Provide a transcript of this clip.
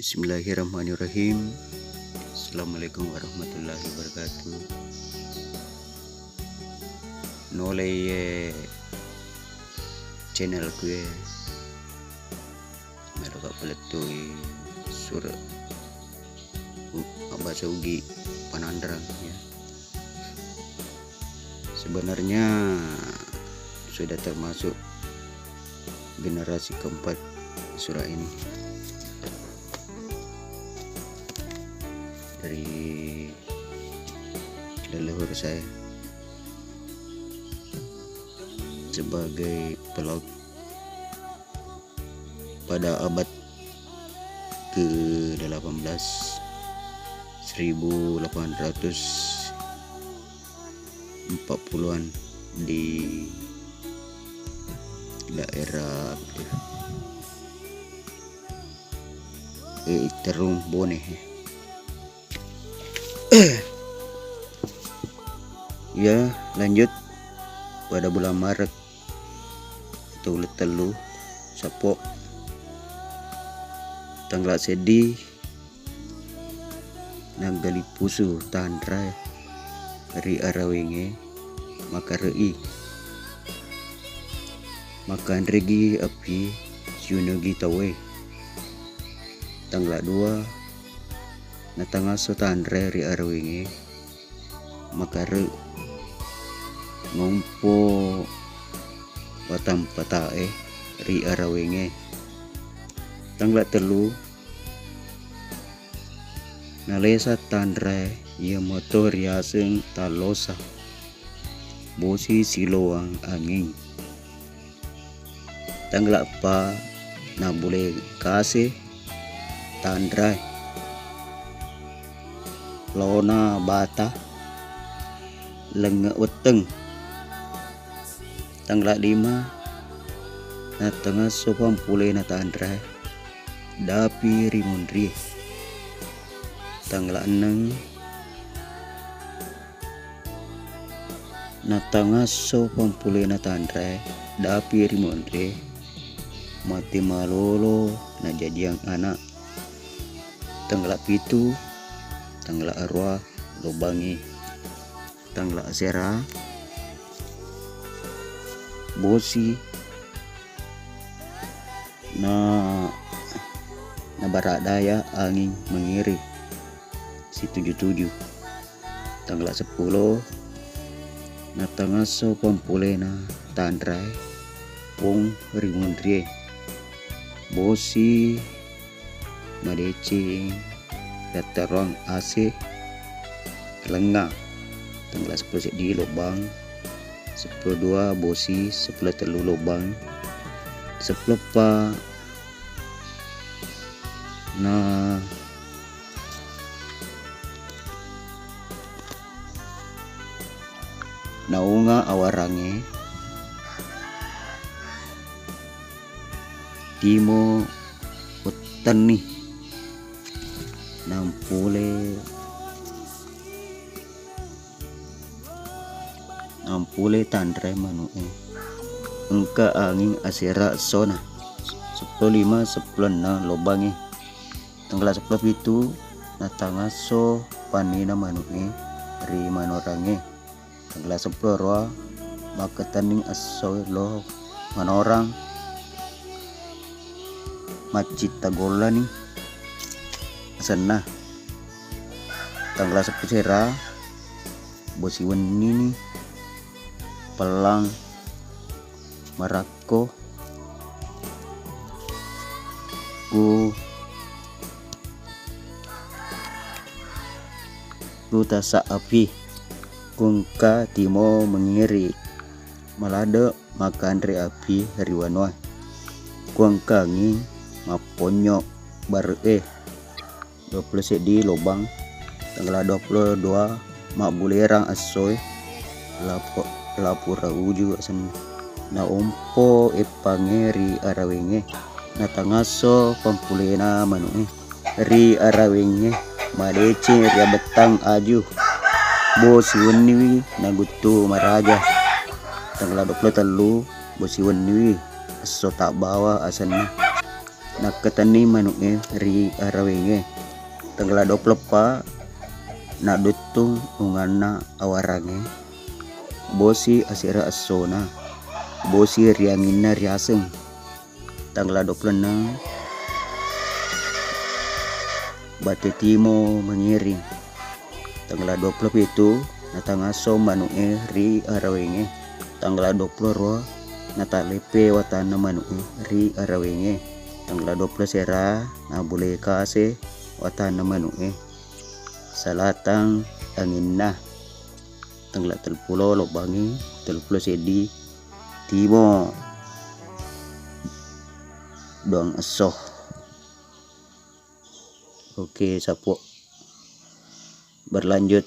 Bismillahirrahmanirrahim. Assalamualaikum warahmatullahi wabarakatuh. Nolay channel ko meron ka pala ito sura bahasa ugi panandrang ya. Sebenarnya sudah termasuk generasi keempat surah ini dari leluhur saya sebagai pelaut pada abad ke-18 1840-an di daerah Terung Bone. Ya, lanjut pada bulan Maret atau telu Sapo tanggal sedih nagali pusu tandra ri arawenge maka rei makan regi api siunogi tawe tanggal 2 na tanggal so tandra ri arawenge maka re ngompo batam patae ri arawenge tanggal telu nalesa tandra ia motor riaseng talosa bosi siloang angin tanggal apa na boleh kasih tandra lona bata lenga weteng tanggal 5 na tengah sopam pule na tandra dapi rimundri tanggal 6 na tengah sopam pule na tandra dapi rimundri mati malolo na jadiang anak tanggal 7 tanggal arwah lobangi tanggal asera bosi na barat daya angin mengiri si 77 tanggal 10 na tengah so pampule na tandrai pong rimundrie bosi madecing reterong AC lenga tanggal 10 di lubang 10-2 bosi 10 telu lubang 10 pa na naunga awarange timo utani nampule tandre manu engka angin asera sona 10-5 10 lobangi tanggal 10 itu na tangaso panina manuke ri manorange tanggal 10 roa maka taning aso lo manorang macita gola nih sana tanggal 10 sera bosi weni nih pelang marako ku tasa api kungka timo mengiri malada makan re api hariwanwa kungka ngi maponyo bar 20 di lobang tanggal 22 mak bulerang asoy lapura uju sen na umpo epangeri arawenge na tangaso pampulena manu ri arawenge madece ria betang aju bosi weni nagutu maraja tanggal 23 bosi weni aso tak bawa asan naketani manuke ri arawenge tanggal 24 na dutung ungana awarange bosi asira asona bosi riangina riaseng tanggal 26 bate timo mengiring tanggal 27 natangaso manuke ri arawenge tanggal 22 natalepe watana manuke ri arawenge tanggal 20 sera na boleh kase watana manuke salatang angin na tanggal 30 lobangi 30 sedi timo doang esoh. Oke sapo berlanjut